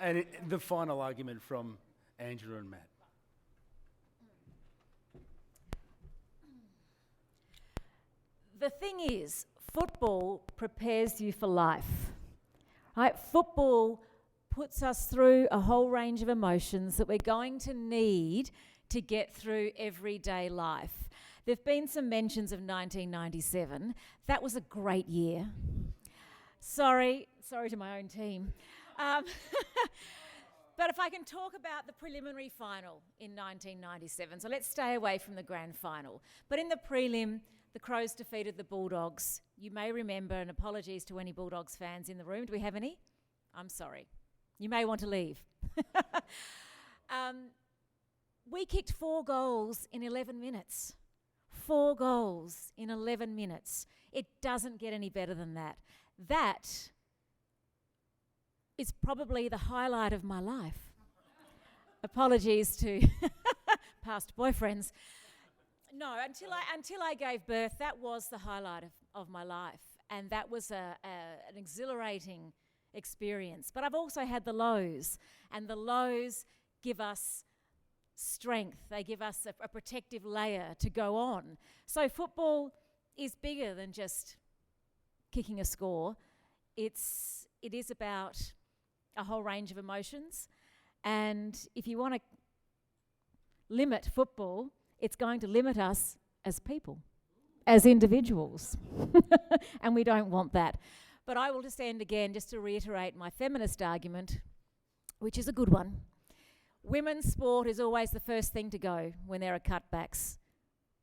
And the final argument from Angela and Matt. The thing is, football prepares you for life. Right? Football puts us through a whole range of emotions that we're going to need to get through everyday life. There have been some mentions of 1997. That was a great year. Sorry to my own team. But if I can talk about the preliminary final in 1997, so let's stay away from the grand final. But in the prelim, the Crows defeated the Bulldogs. You may remember, and apologies to any Bulldogs fans in the room. Do we have any? I'm sorry. You may want to leave. We kicked 4 goals in 11 minutes. 4 goals in 11 minutes. It doesn't get any better than that. That is probably the highlight of my life. Apologies to past boyfriends. No, until I gave birth, that was the highlight of my life. And that was an exhilarating experience. But I've also had the lows. And the lows give us strength. They give us a protective layer to go on. So football is bigger than just kicking a score. It is about a whole range of emotions. And if you want to limit football, it's going to limit us as people, as individuals. And we don't want that. But I will just end again, just to reiterate my feminist argument. which is a good one. Women's sport is always the first thing to go when there are cutbacks,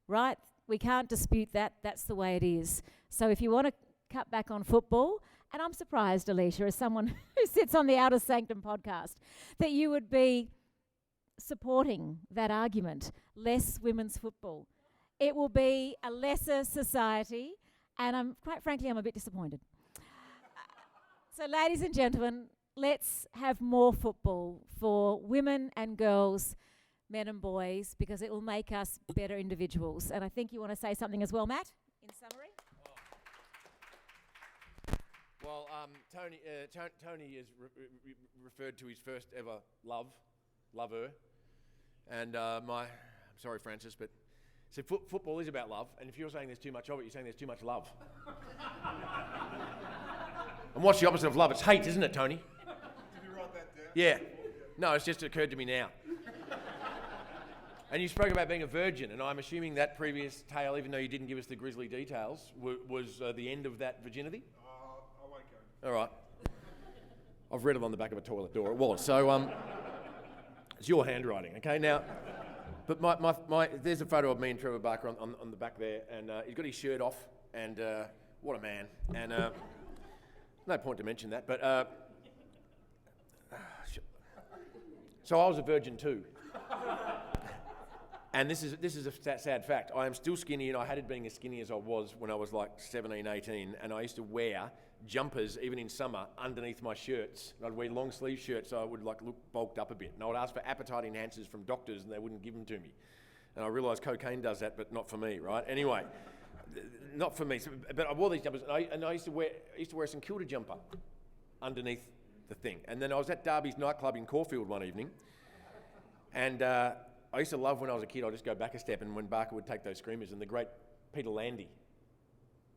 right? We can't dispute that. That's the way it is. So if you want to cut back on football, and I'm surprised, Alicia, as someone who sits on the Outer Sanctum podcast, that you would be supporting that argument, less women's football. It will be a lesser society, and quite frankly, I'm a bit disappointed. So ladies and gentlemen, let's have more football for women and girls, men and boys, because it will make us better individuals. And I think you want to say something as well, Matt, in summary? Well, Tony has referred to his first ever lover, and I'm sorry, Francis, but so football is about love, and if you're saying there's too much of it, you're saying there's too much love. And what's the opposite of love? It's hate, isn't it, Tony? Did you write that down? Yeah. No, it's just occurred to me now. And you spoke about being a virgin, and I'm assuming that previous tale, even though you didn't give us the grisly details, was the end of that virginity? I won't go. All right. I've read it on the back of a toilet door. It was. So it's your handwriting, okay? Now, but my there's a photo of me and Trevor Barker on the back there, and he's got his shirt off, and what a man. And no point to mention that, but so I was a virgin too. And this is a sad fact. I am still skinny, and I hated being as skinny as I was when I was like 17, 18, and I used to wear jumpers, even in summer, underneath my shirts. And I'd wear long sleeve shirts so I would like look bulked up a bit. And I would ask for appetite enhancers from doctors, and they wouldn't give them to me. And I realised cocaine does that, but not for me, right? Anyway, not for me. So, but I wore these jumpers, and I used to wear a St Kilda jumper underneath the thing. And then I was at Darby's nightclub in Caulfield one evening, and I used to love when I was a kid, I'd just go back a step, and when Barker would take those screamers, and the great Peter Landy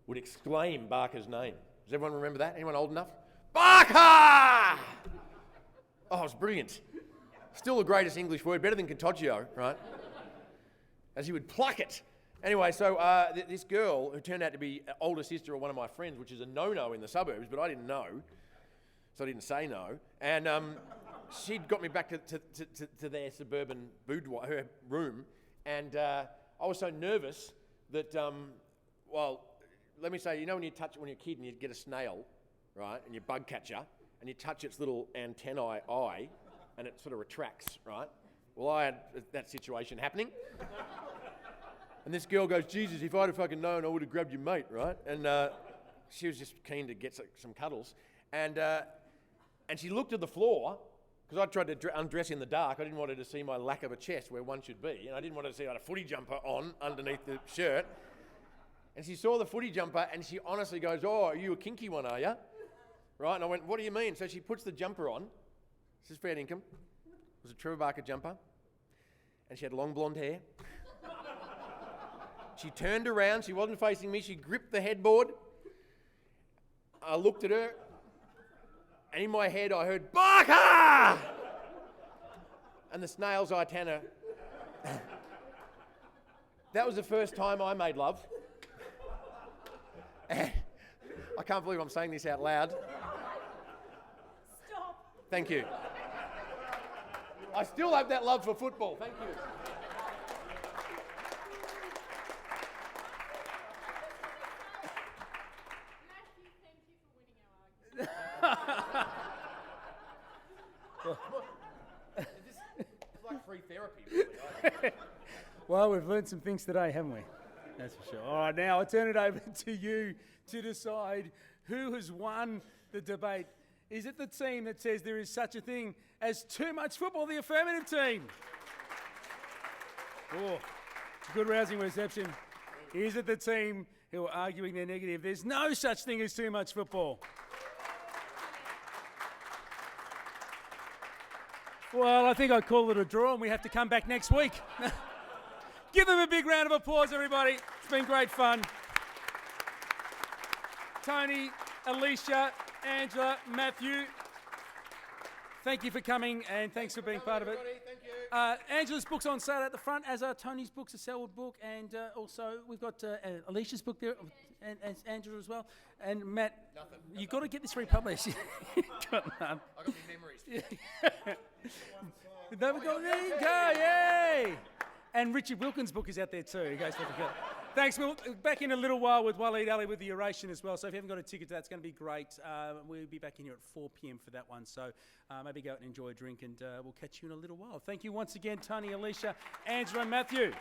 would exclaim Barker's name. Does everyone remember that? Anyone old enough? Barker! Oh, it was brilliant. Still the greatest English word, better than contagio, right? As he would pluck it. Anyway, so this girl, who turned out to be an older sister of one of my friends, which is a no-no in the suburbs, but I didn't know, so I didn't say no, and she'd got me back to their suburban boudoir, her room, and I was so nervous that, well, let me say, you know when you're a kid and you get a snail, right, and you bug catcher, and you touch its little antennae eye, and it sort of retracts, right? Well, I had that situation happening. And this girl goes, Jesus, if I'd have fucking known, I would have grabbed your mate, right? And she was just keen to get some cuddles. And she looked at the floor, because I tried to undress in the dark. I didn't want her to see my lack of a chest where one should be. And I didn't want her to see I had a footy jumper on underneath the shirt. And she saw the footy jumper, and she honestly goes, oh, are you a kinky one, are you? Right? And I went, what do you mean? So she puts the jumper on. This is fair income. It was a Trevor Barker jumper. And she had long blonde hair. She turned around. She wasn't facing me. She gripped the headboard. I looked at her. And in my head, I heard, Barker! And the snail's eye tanner. That was the first time I made love. I can't believe I'm saying this out loud. Stop. Thank you. I still have that love for football. Thank you. Matthew, thank you for winning our argument. It's like free therapy, really. Well, we've learned some things today, haven't we? That's for sure. All right, now I turn it over to you to decide who has won the debate. Is it the team that says there is such a thing as too much football, the affirmative team? Oh, good rousing reception. Is it the team who are arguing their negative? There's no such thing as too much football. Well, I think I'd call it a draw, and we have to come back next week. Give them a big round of applause, everybody. It's been great fun. Tony, Alicia, Angela, Matthew, thank you for coming, and thanks for being part of it. Thank you. Angela's book's on sale at the front, as are Tony's book's a Selwood book, and also we've got Alicia's book there. And Angela as well. And Matt, you've got to get this republished. Got none. I got my memories. There you go, yay! And Richard Wilkins' book is out there too. He goes for the Thanks, Will. Back in a little while with Waleed Ali with the oration as well. So if you haven't got a ticket to that, it's going to be great. We'll be back in here at 4 p.m. for that one. So maybe go out and enjoy a drink, and we'll catch you in a little while. Thank you once again, Tony, Alicia, Angela, and Matthew.